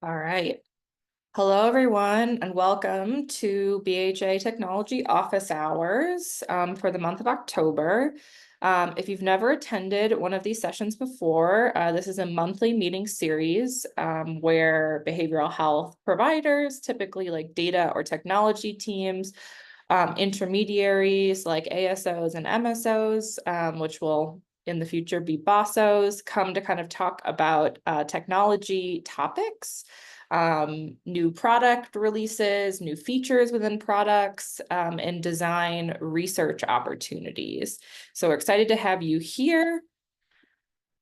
All right. Hello, everyone, and welcome to BHA Technology Office Hours for the month of October. If you've never attended one of these sessions before, this is a monthly meeting series where behavioral health providers, typically like data or technology teams, intermediaries like ASOs and MSOs, which will in the future be BOSOs, come to kind of talk about technology topics, new product releases, new features within products, and design research opportunities. So we're excited to have you here.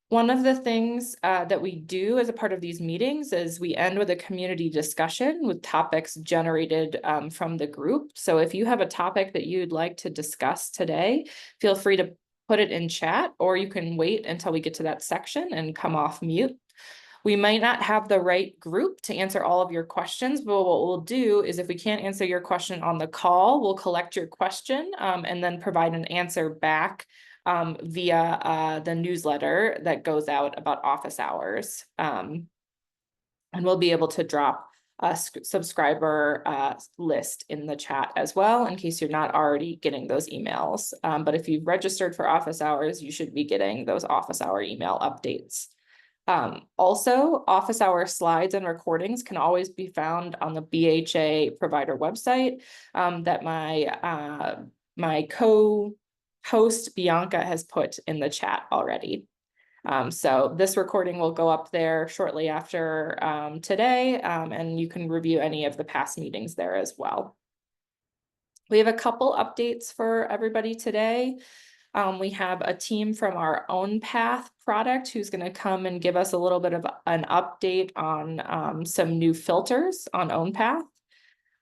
One of the things that we do as a part of these meetings is we end with a community discussion with topics generated from the group. So if you have a topic that you'd like to discuss today, feel free to put it in chat, or you can wait until we get to that section and come off mute. We might not have the right group to answer all of your questions, but what we'll do is if we can't answer your question on the call, we'll collect your question and then provide an answer back via the newsletter that goes out about office hours. And we'll be able to drop a subscriber list in the chat as well, in case you're not already getting those emails. But if you've registered for office hours, you should be getting those office hour email updates. Also, office hour slides and recordings can always be found on the BHA provider website that my co-host Bianca has put in the chat already. So this recording will go up there shortly after today, and you can review any of the past meetings there as well. We have a couple updates for everybody today. We have a team from our OwnPath product who's going to come and give us a little bit of an update on some new filters on OwnPath.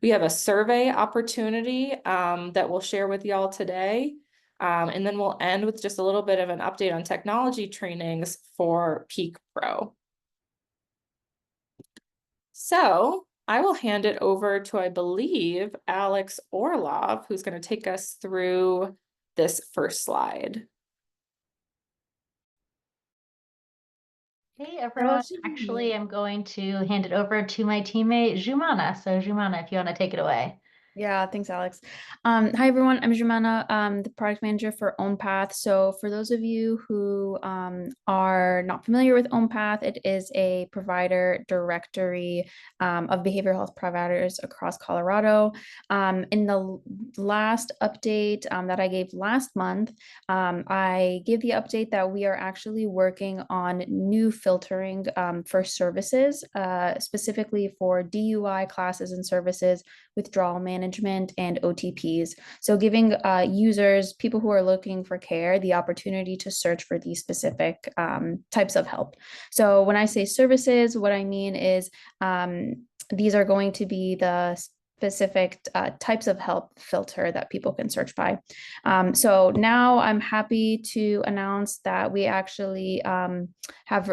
We have a survey opportunity that we'll share with y'all today. And then we'll end with just a little bit of an update on technology trainings for Peak Pro. So I will hand it over to, I believe, Alex Orlov, who's going to take us through this first slide. Hey everyone, actually I'm going to hand it over to my teammate Jumana. So Jumana, if you want to take it away. Yeah, thanks, Alex. Hi, everyone. I'm Jumana, the product manager for OwnPath. So for those of you who are not familiar with OwnPath, it is a provider directory of behavioral health providers across Colorado. In the last update that I gave last month, I gave the update that we are actually working on new filtering for services, specifically for DUI classes and services, withdrawal management, and OTPs. So giving users, people who are looking for care, the opportunity to search for these specific types of help. So when I say services, what I mean is these are going to be the specific types of help filter that people can search by. So now I'm happy to announce that we actually have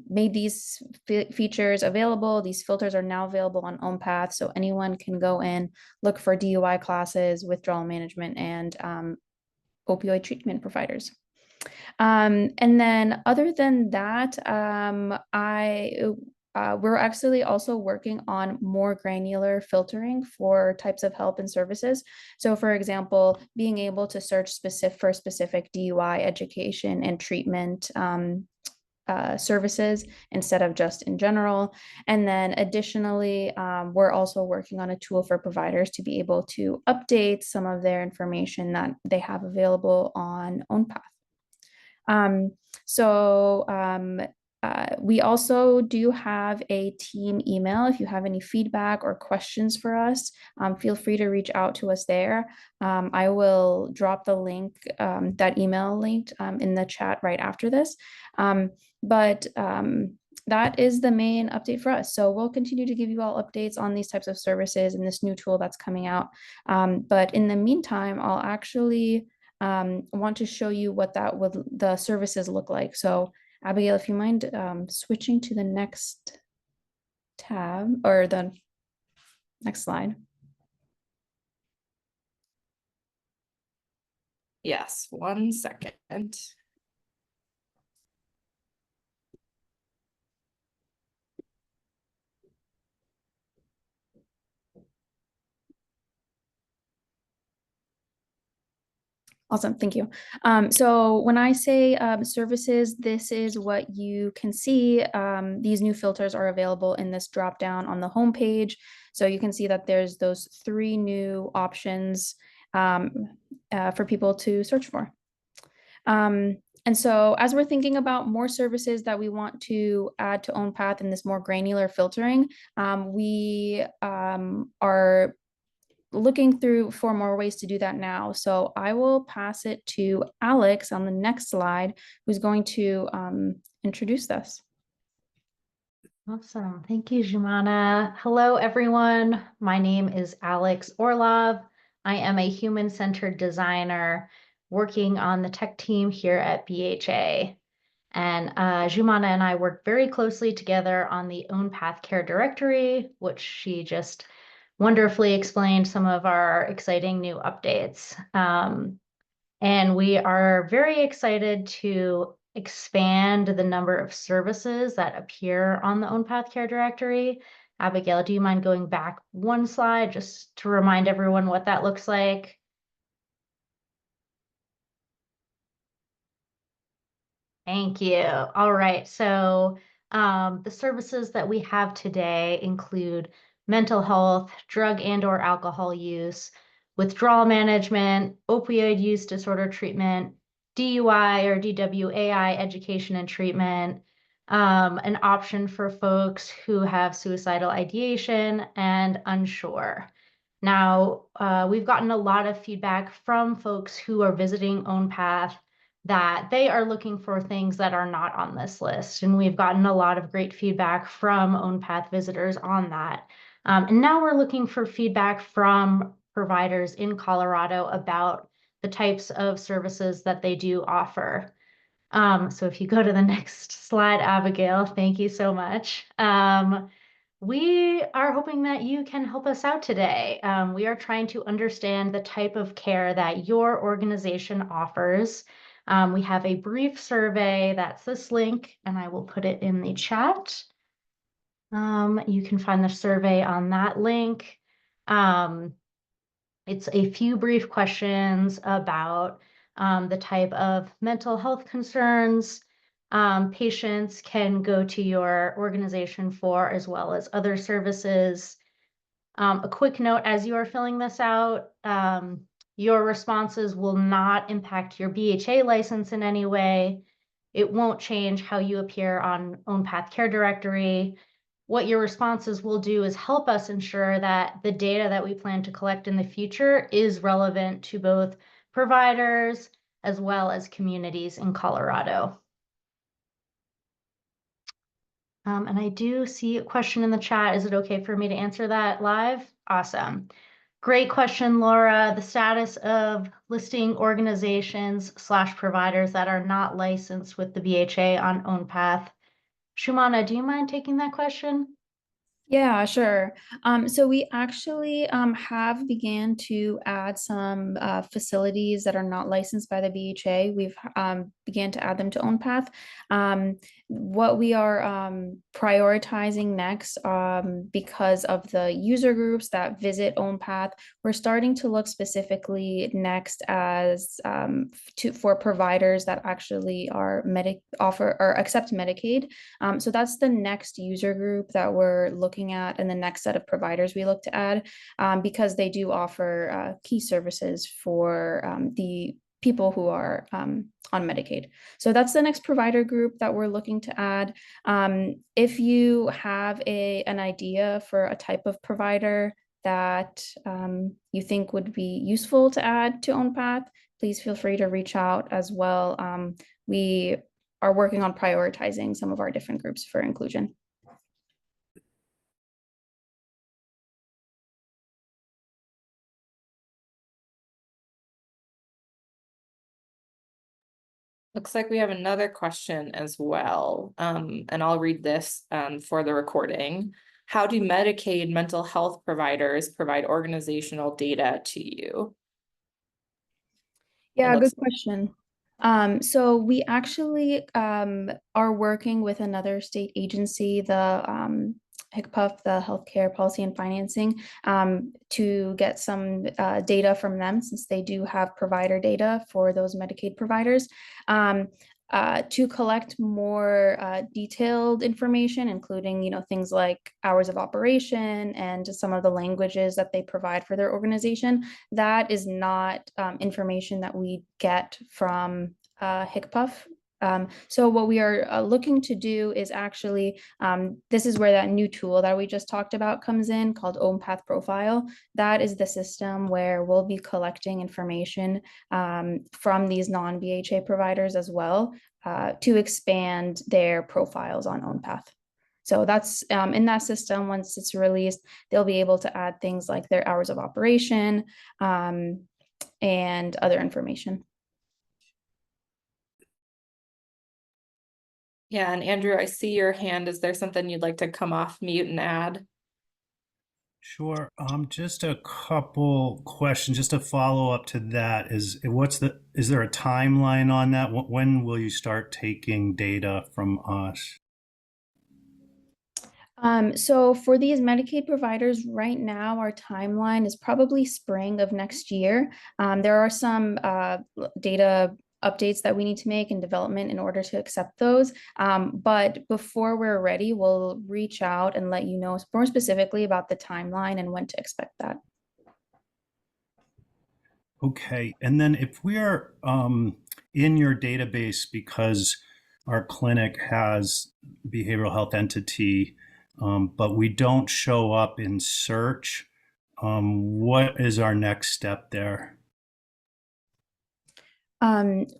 made these features available. These filters are now available on OwnPath, so anyone can go in, look for DUI classes, withdrawal management, and opioid treatment providers. And then other than that, we're actually also working on more granular filtering for types of help and services. So for example, being able to search for specific DUI education and treatment services instead of just in general. And then additionally, we're also working on a tool for providers to be able to update some of their information that they have available on OwnPath. We also do have a team email. If you have any feedback or questions for us, feel free to reach out to us there. I will drop the link, that email link in the chat right after this. That is the main update for us. So we'll continue to give you all updates on these types of services and this new tool that's coming out. But in the meantime, I'll actually want to show you what the services look like. So Abigail, if you mind switching to the next tab or the next slide. Yes, 1 second. Awesome, thank you. So when I say services, this is what you can see. These new filters are available in this drop down on the home page. So you can see that there's those 3 new options for people to search for. And so as we're thinking about more services that we want to add to OwnPath in this more granular filtering, we are looking through for more ways to do that now. So I will pass it to Alex on the next slide, who's going to introduce this. Awesome. Thank you, Jumana. Hello, everyone. My name is Alex Orlov. I am a human-centered designer working on the tech team here at BHA. And Jumana and I work very closely together on the OwnPath Care Directory, which she just wonderfully explained some of our exciting new updates. And we are very excited to expand the number of services that appear on the OwnPath Care Directory. Abigail, do you mind going back one slide just to remind everyone what that looks like? Thank you. All right. So the services that we have today include mental health, drug and/or alcohol use, withdrawal management, opioid use disorder treatment, DUI or DWAI education and treatment, an option for folks who have suicidal ideation and unsure. Now, we've gotten a lot of feedback from folks who are visiting OwnPath that they are looking for things that are not on this list. And we've gotten a lot of great feedback from OwnPath visitors on that. And now we're looking for feedback from providers in Colorado about the types of services that they do offer. So if you go to the next slide, Abigail, thank you so much. We are hoping that you can help us out today. We are trying to understand the type of care that your organization offers. We have a brief survey, that's this link, and I will put it in the chat. You can find the survey on that link. It's a few brief questions about the type of mental health concerns patients can go to your organization for, as well as other services. A quick note as you are filling this out, your responses will not impact your BHA license in any way. It won't change how you appear on OwnPath Care Directory. What your responses will do is help us ensure that the data that we plan to collect in the future is relevant to both providers as well as communities in Colorado. And I do see a question in the chat. Is it okay for me to answer that live? Awesome. Great question, Laura. The status of listing organizations/providers that are not licensed with the BHA on OwnPath. Shumana, do you mind taking that question? Yeah, sure. So we actually have began to add some facilities that are not licensed by the BHA. We've began to add them to OwnPath. What we are prioritizing next, because of the user groups that visit OwnPath, we're starting to look specifically next as for providers that actually are offer or accept Medicaid. So that's the next user group that we're looking at and the next set of providers we look to add, because they do offer key services for the people who are on Medicaid. So that's the next provider group that we're looking to add. If you have an idea for a type of provider that you think would be useful to add to OwnPath, please feel free to reach out as well. We are working on prioritizing some of our different groups for inclusion. Looks like we have another question as well, and I'll read this for the recording. How do Medicaid mental health providers provide organizational data to you? Yeah, good question. So we actually are working with another state agency, the HCPF, the Healthcare Policy and Financing, to get some data from them, since they do have provider data for those Medicaid providers, to collect more detailed information, including, things like hours of operation and some of the languages that they provide for their organization. That is not information that we get from HCPF. So what we are looking to do is actually, this is where that new tool that we just talked about comes in, called OwnPath Profile. That is the system where we'll be collecting information from these non-BHA providers as well, to expand their profiles on OwnPath. So that's in that system. Once it's released, they'll be able to add things like their hours of operation and other information. Yeah, and Andrew, I see your hand. Is there something you'd like to come off mute and add? Sure. Just a couple questions, just to follow up to that. Is there a timeline on that? When will you start taking data from us? So for these Medicaid providers right now, our timeline is probably spring of next year. There are some data updates that we need to make in development in order to accept those. But before we're ready, we'll reach out and let you know more specifically about the timeline and when to expect that. Okay. And then if we're in your database because our clinic has behavioral health entity, but we don't show up in search, what is our next step there?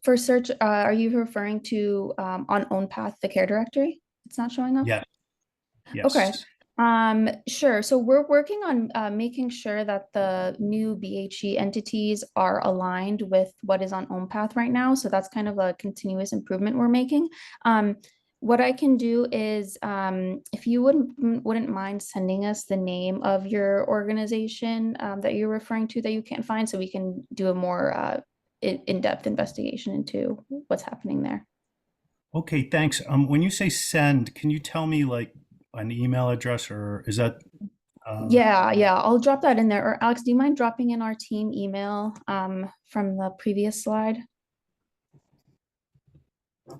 For search, are you referring to on OwnPath, the care directory? It's not showing up? Yeah. Yes. Okay. Sure. So we're working on making sure that the new BHE entities are aligned with what is on OwnPath right now. So that's kind of a continuous improvement we're making. What I can do is, if you wouldn't mind sending us the name of your organization that you're referring to that you can't find, so we can do a more in-depth investigation into what's happening there. Okay, thanks. When you say send, can you tell me like an email address, or is that? Yeah, I'll drop that in there. Or Alex, do you mind dropping in our team email from the previous slide?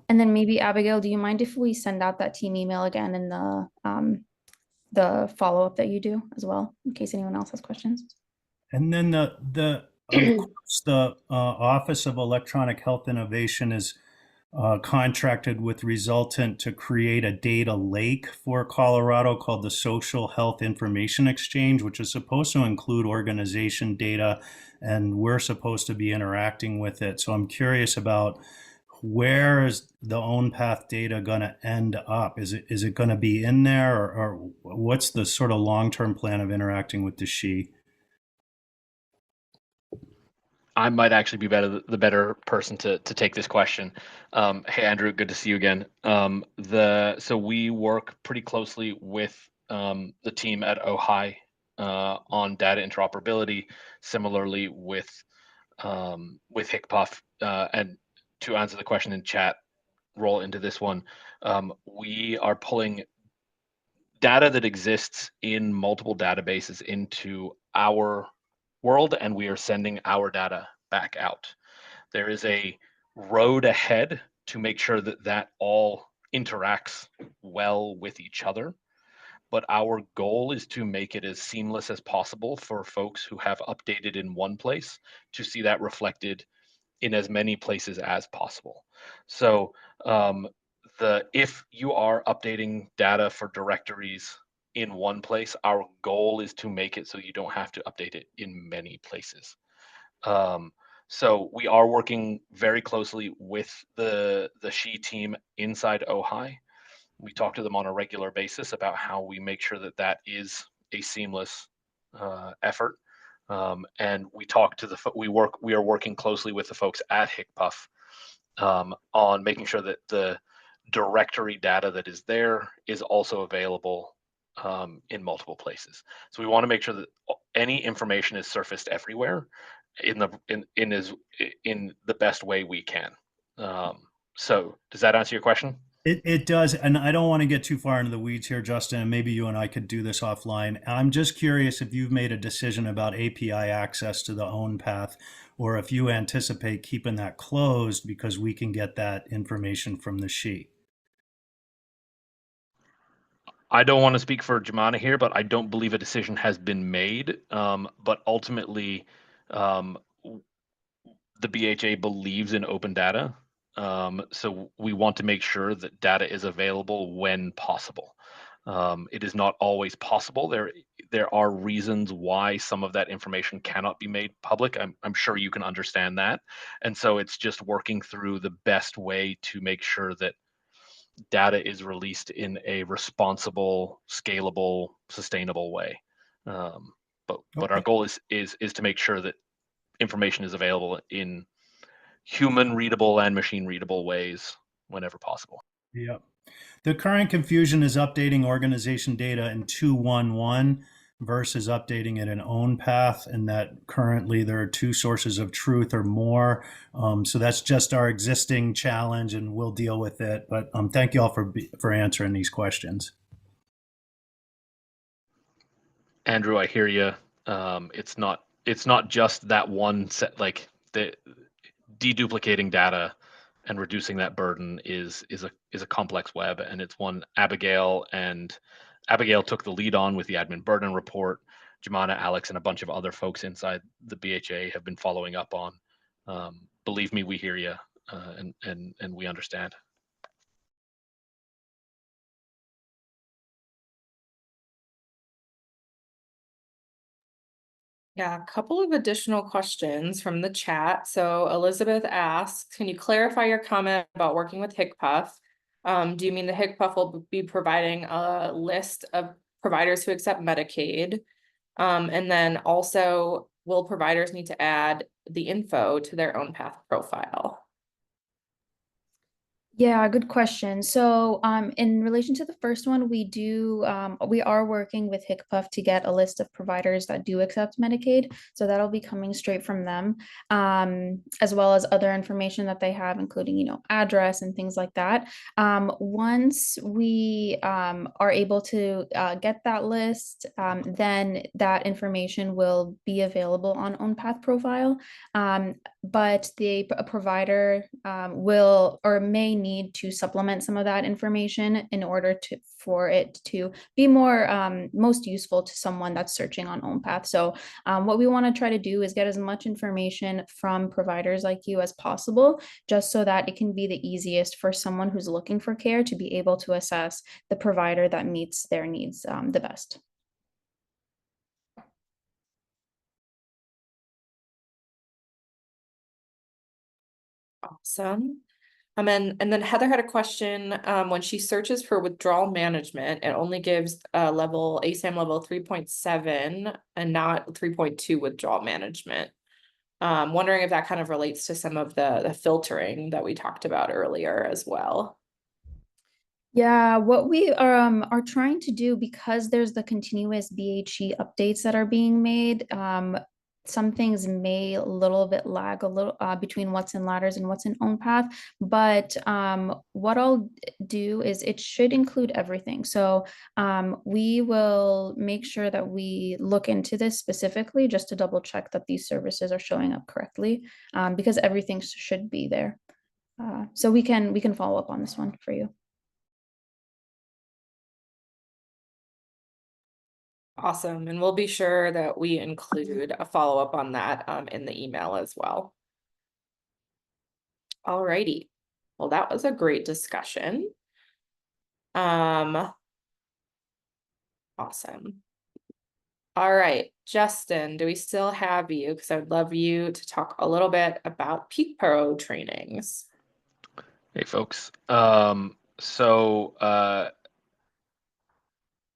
And then maybe Abigail, do you mind if we send out that team email again in the follow-up that you do as well, in case anyone else has questions? And then the of course the Office of Electronic Health Innovation is contracted with Resultant to create a data lake for Colorado called the Social Health Information Exchange, which is supposed to include organization data, and we're supposed to be interacting with it. So I'm curious about, where is the OwnPath data going to end up? Is it going to be in there, or what's the sort of long-term plan of interacting with the SHE? I might actually be the better person to take this question. Hey, Andrew, good to see you again. So we work pretty closely with the team at OHI on data interoperability, similarly with HCPF. And to answer the question in chat, roll into this one, we are pulling data that exists in multiple databases into our world, and we are sending our data back out. There is a road ahead to make sure that that all interacts well with each other, but our goal is to make it as seamless as possible for folks who have updated in one place to see that reflected in as many places as possible. So if you are updating data for directories in one place, our goal is to make it so you don't have to update it in many places. So we are working very closely with the SHE team inside OHI. We talk to them on a regular basis about how we make sure that that is a seamless effort. And we talk to we are working closely with the folks at HCPF on making sure that the directory data that is there is also available in multiple places. So we want to make sure that any information is surfaced everywhere in the best way we can. So does that answer your question? It does, and I don't want to get too far into the weeds here, Justin, and maybe you and I could do this offline. I'm just curious if you've made a decision about API access to the own path, or if you anticipate keeping that closed because we can get that information from the sheet. I don't want to speak for Jemana here, but I don't believe a decision has been made. But ultimately, um, the BHA believes in open data. So we want to make sure that data is available when possible. It is not always possible. There are reasons why some of that information cannot be made public. I'm sure you can understand that. And so it's just working through the best way to make sure that data is released in a responsible, scalable, sustainable way. But our Okay. goal is to make sure that information is available in human readable and machine readable ways whenever possible. Yep. The current confusion is updating organization data in 211 versus updating it in own path, and that currently there are two sources of truth or more. So that's just our existing challenge, and we'll deal with it. But thank you all for answering these questions. Andrew, I hear you. It's not just that one set. Like the deduplicating data and reducing that burden is a complex web, and it's one Abigail took the lead on with the admin burden report. Jemana, Alex, and a bunch of other folks inside the BHA have been following up on. Believe me, we hear you, and we understand. Yeah, a couple of additional questions from the chat. So Elizabeth asks, can you clarify your comment about working with HCPF? Do you mean the HCPF will be providing a list of providers who accept Medicaid? And then also, will providers need to add the info to their own path profile? Yeah, good question. So, in relation to the first one, we are working with HCPF to get a list of providers that do accept Medicaid. So that'll be coming straight from them, as well as other information that they have, including, address and things like that. Once we are able to get that list, then that information will be available on OwnPath profile. But a provider will or may need to supplement some of that information in order for it to be more most useful to someone that's searching on OwnPath. So what we want to try to do is get as much information from providers like you as possible, just so that it can be the easiest for someone who's looking for care to be able to assess the provider that meets their needs the best. Awesome. And then Heather had a question, when she searches for withdrawal management, it only gives level ASAM level 3.7 and not 3.2 withdrawal management. Wondering if that kind of relates to some of the filtering that we talked about earlier as well. Yeah, what we are trying to do, because there's the continuous BHE updates that are being made, some things may a little bit lag a little between what's in ladders and what's in OwnPath. But what I'll do is it should include everything. So we will make sure that we look into this specifically just to double check that these services are showing up correctly, because everything should be there. So we can follow up on this one for you. Awesome. And we'll be sure that we include a follow-up on that in the email as well. Alrighty. Well, that was a great discussion. Awesome. All right, Justin, do we still have you? Because I would love you to talk a little bit about Peak Pro trainings. Hey, folks.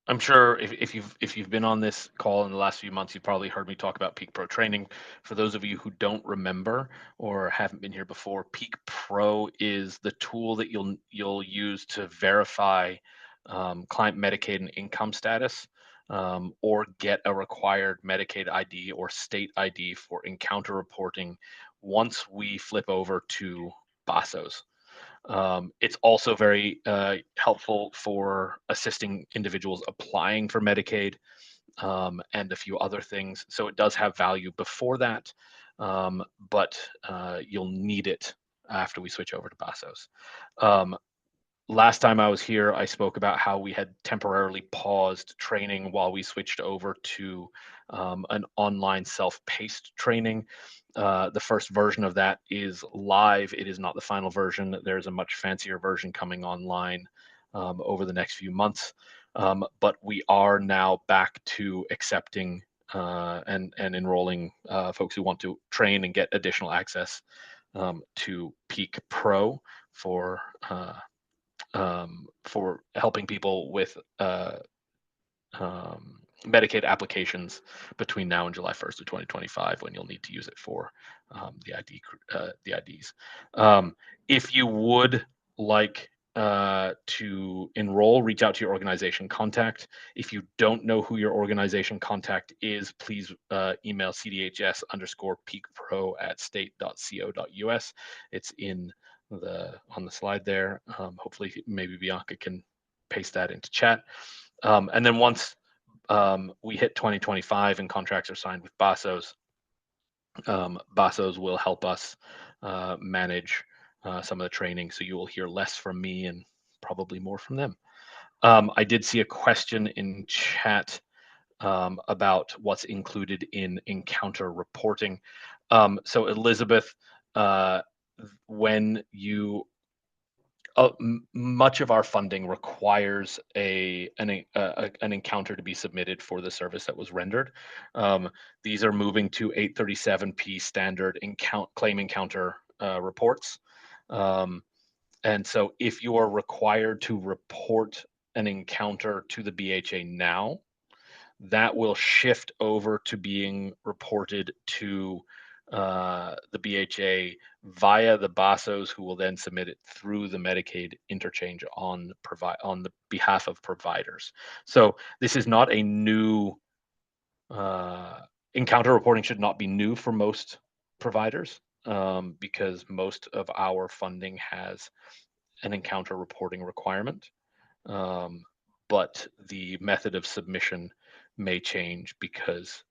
I'm sure if you've been on this call in the last few months, you've probably heard me talk about Peak Pro training. For those of you who don't remember or haven't been here before, Peak Pro is the tool that you'll use to verify client Medicaid and income status, or get a required Medicaid ID or state ID for encounter reporting once we flip over to BASOs. It's also very helpful for assisting individuals applying for Medicaid and a few other things. So it does have value before that, but you'll need it after we switch over to BASOS. Last time I was here, I spoke about how we had temporarily paused training while we switched over to an online self-paced training. The first version of that is live. It is not the final version. There's a much fancier version coming online over the next few months. But we are now back to accepting and enrolling folks who want to train and get additional access to Peak Pro for helping people with Medicaid applications between now and July 1st of 2025, when you'll need to use it for the IDs. If you would like to enroll, reach out to your organization contact. If you don't know who your organization contact is, please email cdhs_peakpro@state.co.us. It's on the slide there. Hopefully, maybe Bianca can paste that into chat. And then once we hit 2025 and contracts are signed with BASOS, BASOS will help us manage some of the training. So you will hear less from me and probably more from them. I did see a question in chat about what's included in encounter reporting. So Elizabeth, when you much of our funding requires an encounter to be submitted for the service that was rendered. These are moving to 837p standard claim encounter reports. And so if you are required to report an encounter to the BHA now, that will shift over to being reported to the BHA via the BASOS, who will then submit it through the Medicaid interchange on the behalf of providers. So this is not a new encounter reporting should not be new for most providers because most of our funding has an encounter reporting requirement. But the method of submission may change because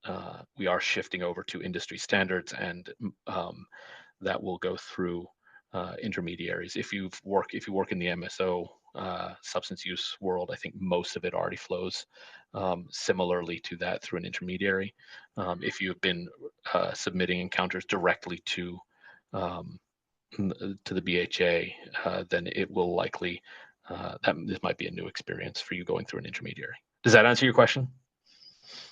we are shifting over to industry standards, and that will go through intermediaries. If you work in the MSO substance use world, I think most of it already flows similarly to that through an intermediary. If you've been submitting encounters directly to the BHA, then it will likely this might be a new experience for you going through an intermediary. Does that answer your question?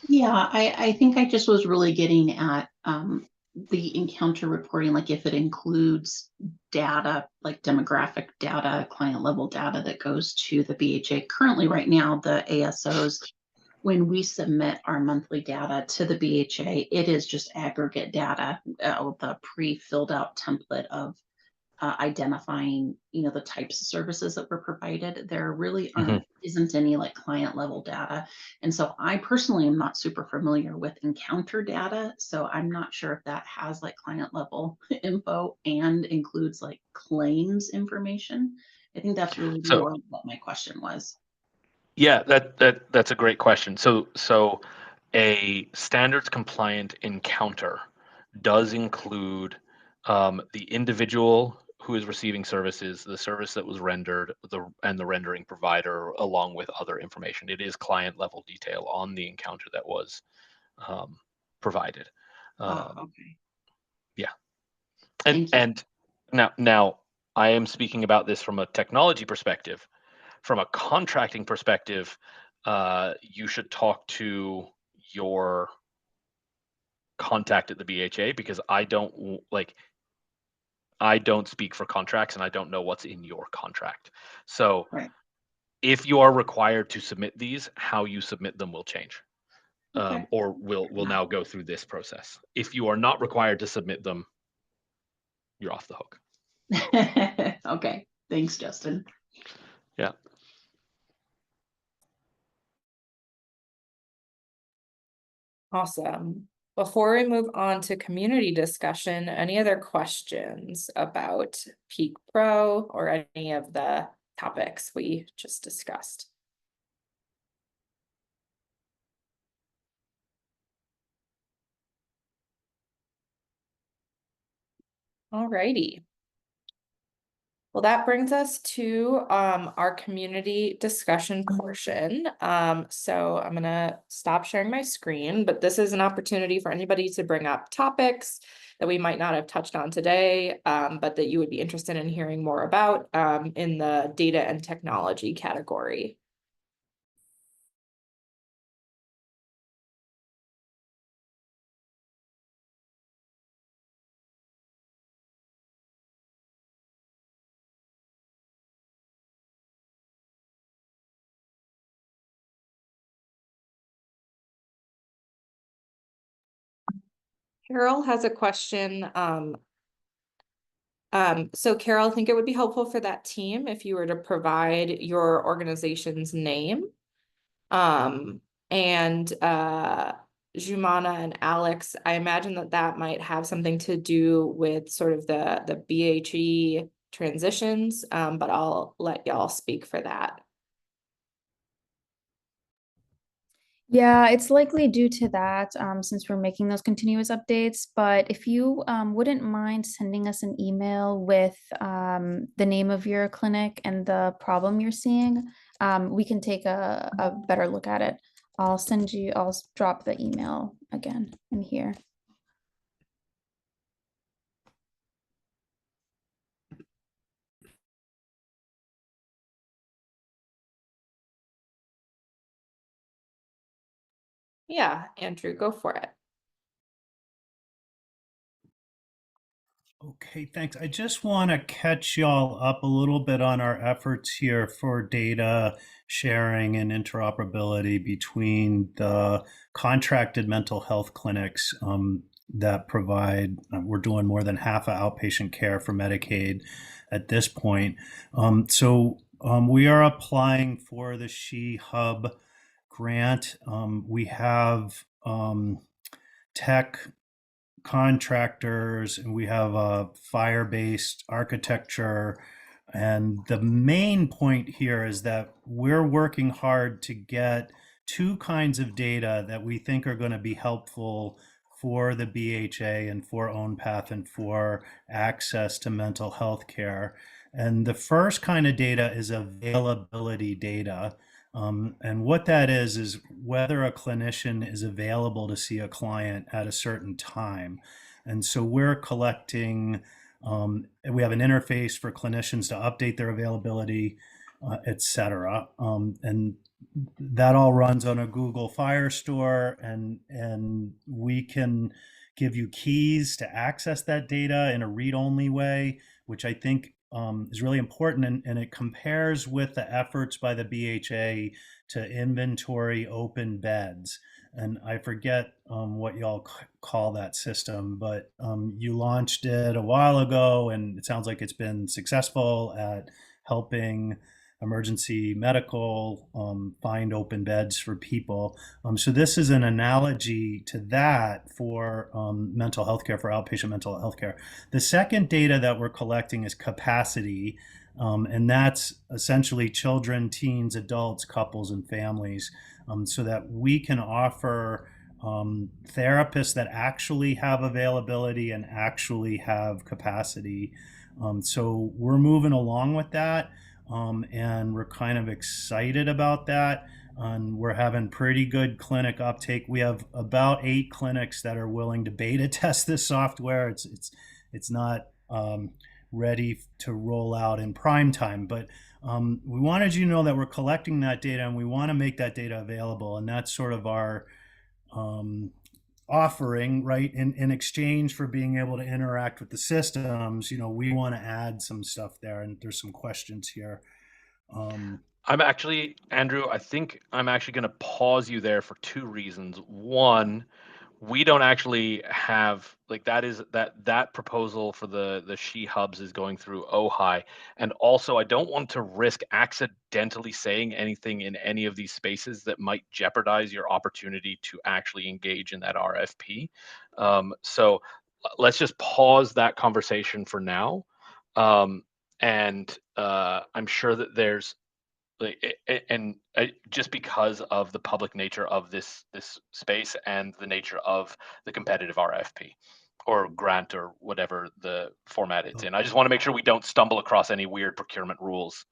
Yeah, I think I just was really getting at the encounter reporting, like if it includes data, like demographic data, client level data that goes to the BHA. Currently, right now, the ASOs, when we submit our monthly data to the BHA, it is just aggregate data, the pre-filled out template of identifying, the types of services that were provided. There really isn't any like client level data. And so I personally am not super familiar with encounter data. So I'm not sure if that has like client level info and includes like claims information. I think that's really more what my question was. Yeah, that's a great question. So a standards compliant encounter does include the individual who is receiving services, the service that was rendered, and the rendering provider, along with other information. It is client level detail on the encounter that was provided. Okay. Yeah, Thank you. and now I am speaking about this from a technology perspective. From a contracting perspective, you should talk to your contact at the BHA, because I don't speak for contracts and I don't know what's in your contract. So Right. if you are required to submit these, how you submit them will change. Okay. Or will now go through this process. If you are not required to submit them, you're off the hook. Okay. Thanks, Justin. Yeah. Awesome. Before we move on to community discussion, any other questions about Peak Pro or any of the topics we just discussed? Alrighty. Well, that brings us to our community discussion portion. So I'm gonna stop sharing my screen, but this is an opportunity for anybody to bring up topics that we might not have touched on today, but that you would be interested in hearing more about in the data and technology category. Carol has a question. So Carol, I think it would be helpful for that team if you were to provide your organization's name. And Jumana and Alex, I imagine that that might have something to do with sort of the BHE transitions, but I'll let y'all speak for that. Yeah, it's likely due to that, since we're making those continuous updates. But if you wouldn't mind sending us an email with the name of your clinic and the problem you're seeing, we can take a better look at it. I'll drop the email again in here. Yeah, Andrew, go for it. Okay, thanks. I just want to catch y'all up a little bit on our efforts here for data sharing and interoperability between the contracted mental health clinics that provide, we're doing more than half of outpatient care for Medicaid at this point. We are applying for the She Hub grant. We have tech contractors and we have a fire-based architecture, and the main point here is that we're working hard to get two kinds of data that we think are going to be helpful for the BHA and for OwnPath and for access to mental health care. And the first kind of data is availability data. And what that is whether a clinician is available to see a client at a certain time. And so we're collecting, we have an interface for clinicians to update their availability, et cetera. And that all runs on a Google Firestore, and we can give you keys to access that data in a read-only way, which I think is really important, and it compares with the efforts by the BHA to inventory open beds. And I forget what y'all call that system, but you launched it a while ago, and it sounds like it's been successful at helping emergency medical find open beds for people. So this is an analogy to that for mental health care, for outpatient mental health care. The second data that we're collecting is capacity, and that's essentially children, teens, adults, couples, and families, so that we can offer therapists that actually have availability and actually have capacity. So we're moving along with that. And we're kind of excited about that. We're having pretty good clinic uptake. We have about 8 clinics that are willing to beta test this software. It's not ready to roll out in prime time, but we wanted you to know that we're collecting that data and we want to make that data available, and that's sort of our offering, right? In exchange for being able to interact with the systems, we want to add some stuff there, and there's some questions here. I'm actually, Andrew, I think I'm actually going to pause you there for 2 reasons. One, we don't actually have like that proposal for the she hubs is going through OHI, and also I don't want to risk accidentally saying anything in any of these spaces that might jeopardize your opportunity to actually engage in that RFP. So let's just pause that conversation for now, and I'm sure that there's just because of the public nature of this space and the nature of the competitive RFP or grant or whatever the format it's in. I just want to make sure we don't stumble across any weird procurement rules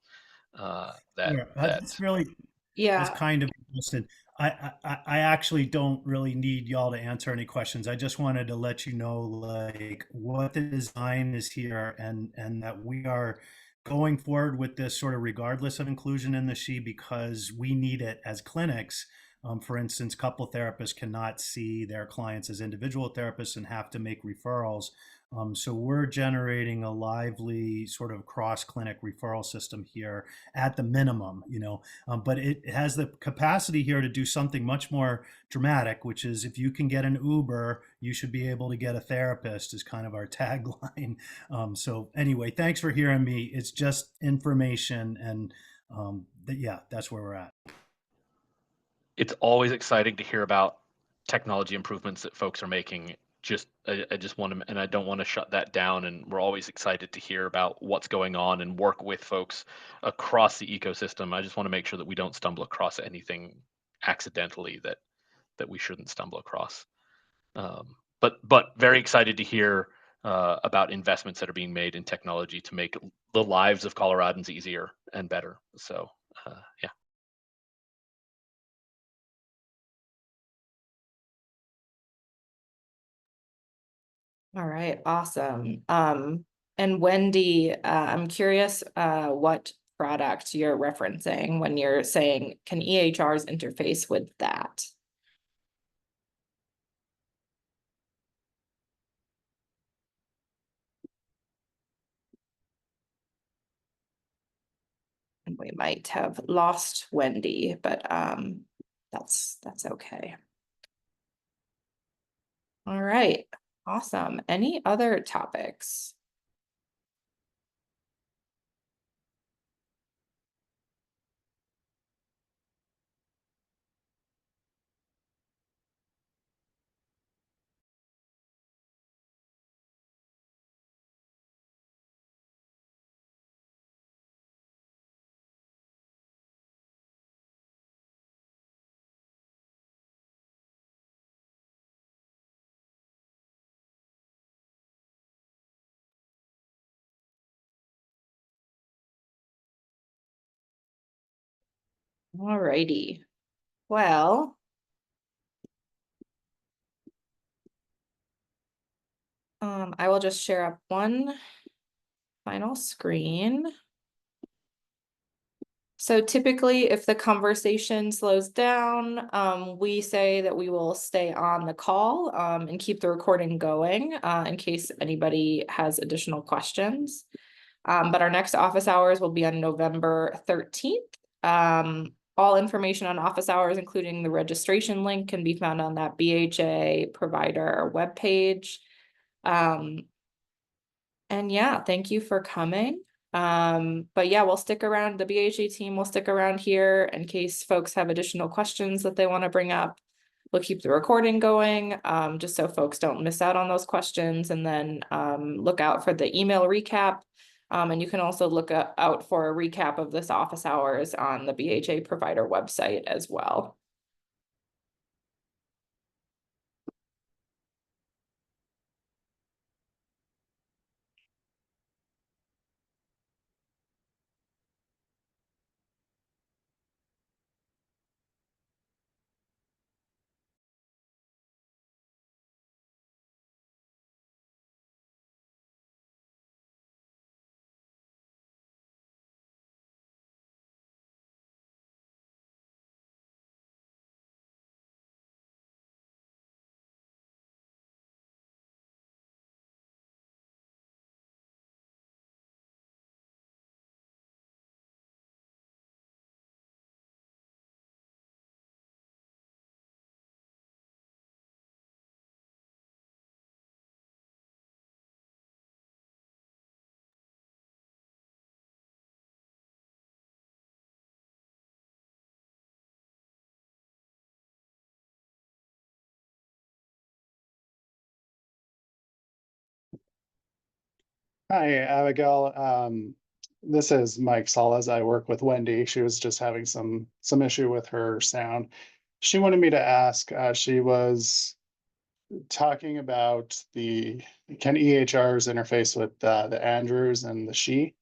Yeah, that's really that's Yeah, kind of interesting. I actually don't really need y'all to answer any questions. I just wanted to let you know like what the design is here and that we are going forward with this sort of regardless of inclusion in the SHE because we need it as clinics. For instance, couple therapists cannot see their clients as individual therapists and have to make referrals. So we're generating a lively sort of cross clinic referral system here at the minimum, but it has the capacity here to do something much more dramatic, which is if you can get an Uber, you should be able to get a therapist, is kind of our tagline. So, anyway, thanks for hearing me. It's just information, and yeah, that's where we're at. It's always exciting to hear about technology improvements that folks are making. I just want to, and I don't want to shut that down. And we're always excited to hear about what's going on and work with folks across the ecosystem. I just want to make sure that we don't stumble across anything accidentally that we shouldn't stumble across. But very excited to hear about investments that are being made in technology to make the lives of Coloradans easier and better. So yeah. all right, awesome. And Wendy, I'm curious what product you're referencing when you're saying, can EHRs interface with that? And we might have lost Wendy, but that's okay. All right, awesome. Any other topics? All righty. Well, I will just share up one final screen. So typically, if the conversation slows down, we say that we will stay on the call and keep the recording going in case anybody has additional questions. But our next office hours will be on November 13th. All information on office hours, including the registration link, can be found on that BHA provider webpage. And yeah, thank you for coming. But yeah, we'll stick around. The BHA team will stick around here in case folks have additional questions that they want to bring up. We'll keep the recording going, just so folks don't miss out on those questions, and then look out for the email recap. And you can also look out for a recap of this office hours on the BHA provider website as well. Hi, Abigail. This is Mike Salas. I work with Wendy. She was just having some issue with her sound. She wanted me to ask, she was talking about can EHRs interface with the Andrews and the She?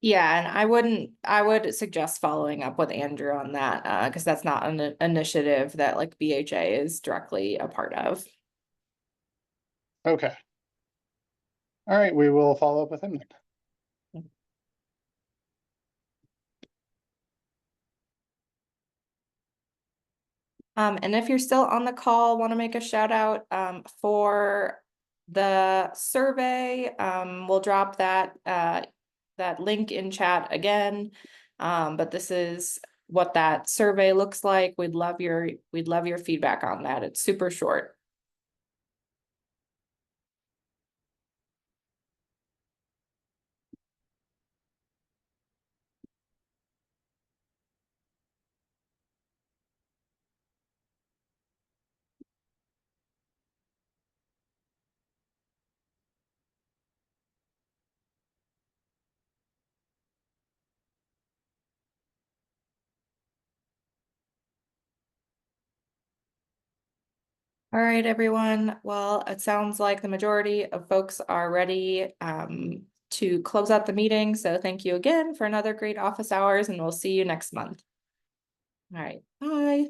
Yeah, and I would suggest following up with Andrew on that, because that's not an initiative that like BHA is directly a part of. Okay. All right, we will follow up with him then. And if you're still on the call, want to make a shout out for the survey. We'll drop that that link in chat again. But this is what that survey looks like. We'd love your feedback on that. It's super short. All right, everyone. Well, it sounds like the majority of folks are ready to close out the meeting. So thank you again for another great office hours, and we'll see you next month. All right, bye.